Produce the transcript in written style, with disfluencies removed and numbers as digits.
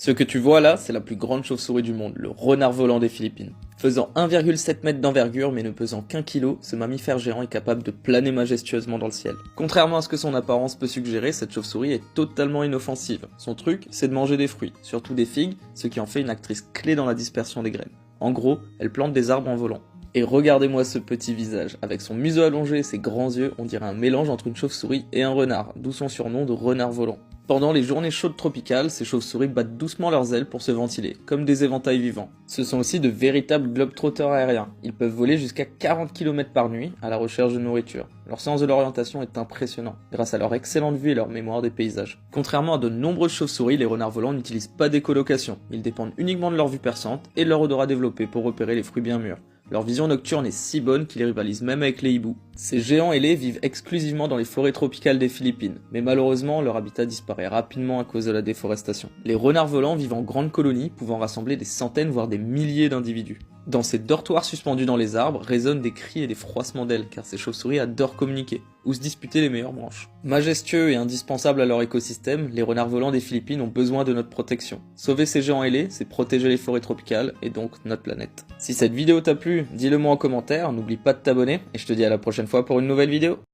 Ce que tu vois là, c'est la plus grande chauve-souris du monde, le renard volant des Philippines. Faisant 1,7 m d'envergure mais ne pesant qu'1 kg, ce mammifère géant est capable de planer majestueusement dans le ciel. Contrairement à ce que son apparence peut suggérer, cette chauve-souris est totalement inoffensive. Son truc, c'est de manger des fruits, surtout des figues, ce qui en fait une actrice clé dans la dispersion des graines. En gros, elle plante des arbres en volant. Et regardez-moi ce petit visage, avec son museau allongé et ses grands yeux, on dirait un mélange entre une chauve-souris et un renard, d'où son surnom de renard volant. Pendant les journées chaudes tropicales, ces chauves-souris battent doucement leurs ailes pour se ventiler, comme des éventails vivants. Ce sont aussi de véritables globetrotters aériens. Ils peuvent voler jusqu'à 40 km par nuit à la recherche de nourriture. Leur sens de l'orientation est impressionnant, grâce à leur excellente vue et leur mémoire des paysages. Contrairement à de nombreuses chauves-souris, les renards volants n'utilisent pas d'écholocation. Ils dépendent uniquement de leur vue perçante et de leur odorat développé pour repérer les fruits bien mûrs. Leur vision nocturne est si bonne qu'ils rivalisent même avec les hiboux. Ces géants ailés vivent exclusivement dans les forêts tropicales des Philippines, mais malheureusement leur habitat disparaît rapidement à cause de la déforestation. Les renards volants vivent en grandes colonies, pouvant rassembler des centaines voire des milliers d'individus. Dans ces dortoirs suspendus dans les arbres résonnent des cris et des froissements d'ailes, car ces chauves-souris adorent communiquer, ou se disputer les meilleures branches. Majestueux et indispensables à leur écosystème, les renards volants des Philippines ont besoin de notre protection. Sauver ces géants ailés, c'est protéger les forêts tropicales, et donc notre planète. Si cette vidéo t'a plu, dis-le moi en commentaire, n'oublie pas de t'abonner, et je te dis à la prochaine fois pour une nouvelle vidéo.